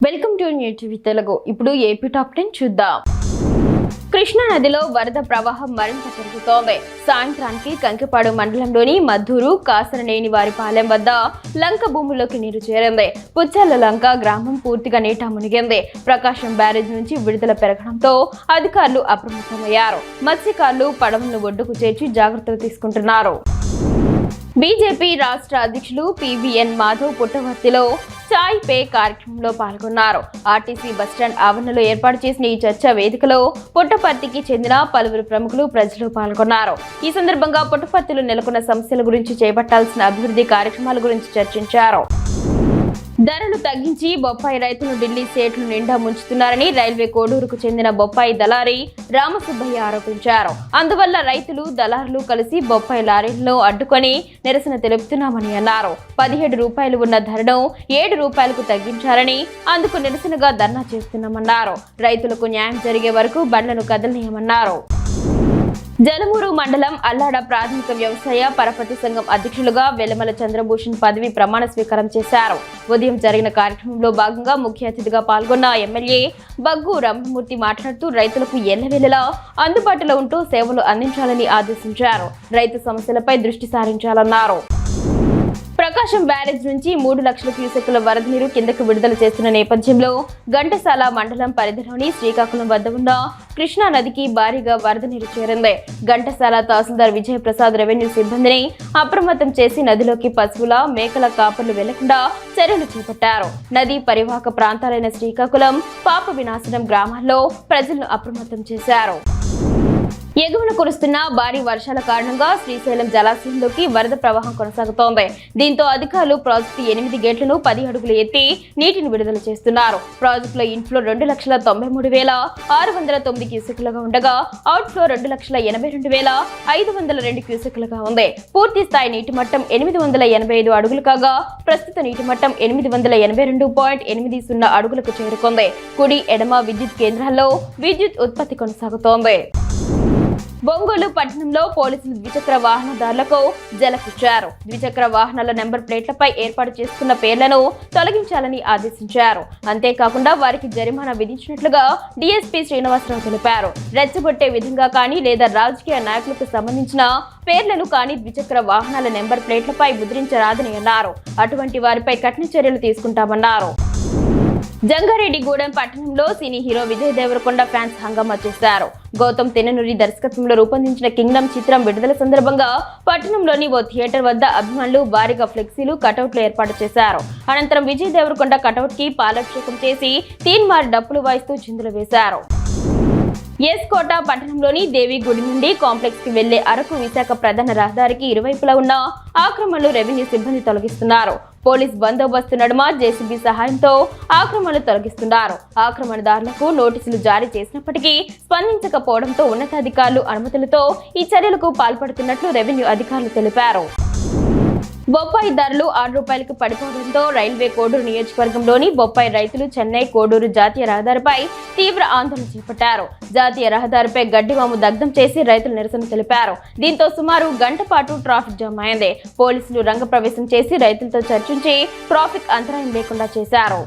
Welcome to new TV Telugu. ఇప్పుడు AP top 10 చూద్దాం. కృష్ణా నదిలో వరద ప్రవాహం మరింత పెరుగుతోంది. సాయంత్రానికి కంకిపాడు మండలంలోని మద్దూరు, కాసరనేని వారిపాలెం వద్ద లంక భూముల్లోకి నీరు చేరింది. పుచ్చల లంక గ్రామం పూర్తిగా నీట మునిగింది. ప్రకాశం బ్యారేజ్ నుంచి విడుదల పెరగడంతో అధికారులు అప్రమత్తమయ్యారు. మత్స్యకారులు పడవలను ఒడ్డుకు చేర్చి జాగ్రత్తలు తీసుకుంటున్నారు. బీజేపీ రాష్ట్ర అధ్యక్షులు పివిఎన్ మాధవ్ పుట్టవర్తిలో చాయ్ పే కార్యక్రమంలో పాల్గొన్నారు. ఆర్టీసీ బస్టాండ్ ఆవరణలో ఏర్పాటు చేసిన ఈ చర్చా వేదికలో పుట్టపర్తికి చెందిన పలువురు ప్రముఖులు, ప్రజలు పాల్గొన్నారు. ఈ సందర్భంగా పుట్టపర్తిలో నెలకొన్న సమస్యల గురించి చేపట్టాల్సిన అభివృద్ధి కార్యక్రమాల గురించి చర్చించారు. ధరలు తగ్గించి బొప్పాయి రైతులు ఢిల్లీ సేట్లు నిండా ముంచుతున్నారని రైల్వే కోడూరుకు చెందిన బొప్పాయి దళారి రామసుబ్బయ్య ఆరోపించారు. అందువల్ల రైతులు, దళారులు కలిసి బొప్పాయి లారీలను అడ్డుకొని నిరసన తెలుపుతున్నామని అన్నారు. 17 రూపాయలు ఉన్న ధరను 7 రూపాయలకు తగ్గించారని, అందుకు నిరసనగా ధర్నా చేస్తున్నామన్నారు. రైతులకు న్యాయం జరిగే వరకు బండ్లను కదలనీయమన్నారు. జలమూరు మండలం అల్లాడ ప్రాథమిక వ్యవసాయ పరపతి సంఘం అధ్యక్షులుగా వెలమల చంద్రభూషణ్ పదవి ప్రమాణ స్వీకారం చేశారు. ఉదయం జరిగిన కార్యక్రమంలో భాగంగా ముఖ్య అతిథిగా పాల్గొన్న ఎమ్మెల్యే బగ్గు రమణమూర్తి మాట్లాడుతూ రైతులకు ఎల్లవేళలా అందుబాటులో ఉంటూ సేవలు అందించాలని ఆదేశించారు. రైతు సమస్యలపై దృష్టి సారించాలన్నారు. ప్రకాశం బ్యారేజ్ నుంచి 3 లక్షల క్యూసెక్కుల వరద నీరు కిందకు విడుదల చేస్తున్న నేపథ్యంలో ఘంటసాల మండలం పరిధిలోని శ్రీకాకుళం వద్ద ఉన్న కృష్ణా నదికి భారీగా వరద నీరు చేరింది. ఘంటసాల తహసీల్దార్ విజయప్రసాద్ రెవెన్యూ సిబ్బందిని అప్రమత్తం చేసి నదిలోకి పశువుల, మేకల కాపర్లు వెళ్లకుండా చర్యలు చేపట్టారు. నదీ పరివాహక ప్రాంతాలైన శ్రీకాకుళం, పాప వినాశనం గ్రామాల్లో ప్రజలను అప్రమత్తం చేశారు. ఎగువన కురుస్తున్న భారీ వర్షాల కారణంగా శ్రీశైలం జలాశయంలోకి వరద ప్రవాహం కొనసాగుతోంది. దీంతో అధికారులు ప్రాజెక్టు 8 గేట్లను 10 అడుగులు ఎత్తి నీటిని విడుదల చేస్తున్నారు. ప్రాజెక్టులో ఇన్ఫ్లో 2,93,609 క్యూసెక్లుగా ఉండగా అవుట్ఫ్లో 2,82,502 క్యూసెక్లుగా ఉంది. పూర్తి స్థాయి నీటి మట్టం 885 అడుగులు కాగా ప్రస్తుత నీటి మట్టం 882.80 అడుగులకు చేరుకుంది. కుడి, ఎడమ విద్యుత్ కేంద్రాల్లో విద్యుత్ ఉత్పత్తి కొనసాగుతోంది. ఒంగోలు పట్టణంలో పోలీసులు ద్విచక్ర వాహనదారులకు జలకిచ్చారు. ద్విచక్ర వాహనాల నెంబర్ ప్లేట్లపై ఏర్పాటు చేసుకున్న పేర్లను తొలగించాలని ఆదేశించారు. అంతేకాకుండా వారికి జరిమానా విధించినట్లుగా డీఎస్పీ శ్రీనివాసరావు తెలిపారు. రెచ్చగొట్టే విధంగా కానీ లేదా రాజకీయ నాయకులకు సంబంధించిన పేర్లను కానీ ద్విచక్ర వాహనాల నెంబర్ ప్లేట్లపై ముద్రించరాదని అన్నారు. అటువంటి వారిపై కఠిన చర్యలు తీసుకుంటామన్నారు. జంగారెడ్డిగూడెం పట్టణంలో cine hero Vijay Deverakonda fans హంగామా చేశారు. గౌతమ్ తెననూరి దర్శకత్వంలో రూపొందించిన కింగ్డమ్ చిత్రం విడుదల సందర్భంగా పట్టణంలోని ఓ థియేటర్ వద్ద అభిమానులు భారీగా ఫ్లెక్సీలు, కటౌట్లు ఏర్పాటు చేశారు. అనంతరం విజయ్ దేవరకొండ కటౌట్ కి పాలాభిషేకం చేసి తీన్మార్ డప్పులు వాయిస్తూ చిందులు వేశారు. ఎస్కోట పట్టణంలోని దేవి గుడి నుండి కాంప్లెక్స్ కి వెళ్లే అరకు విశాఖ ప్రధాన రహదారికి ఇరువైపులా ఉన్న ఆక్రమణలు రెవెన్యూ సిబ్బంది తొలగిస్తున్నారు. పోలీస్ బందోబస్తు నడుమ జేసీబీ సహాయంతో ఆక్రమణలు తొలగిస్తున్నారు. ఆక్రమణదారులకు నోటీసులు జారీ చేసినప్పటికీ స్పందించకపోవడంతో ఉన్నతాధికారులు అనుమతులతో ఈ చర్యలకు పాల్పడుతున్నట్లు రెవెన్యూ అధికారులు తెలిపారు. బొప్పాయి ధరలు 6 రూపాయలకు పడిపోవడంతో రైల్వే కోడూరు నియోజకవర్గంలోని బొప్పాయి రైతులు చెన్నై కోడూరు జాతీయ రహదారిపై తీవ్ర ఆందోళన చేపట్టారు. జాతీయ రహదారిపై గడ్డివాము దగ్ధం చేసి రైతులు నిరసన తెలిపారు. దీంతో సుమారు గంట పాటు ట్రాఫిక్ జామ్ అయింది. పోలీసులు రంగప్రవేశం చేసి రైతులతో చర్చించి ట్రాఫిక్ అంతరాయం లేకుండా చేశారు.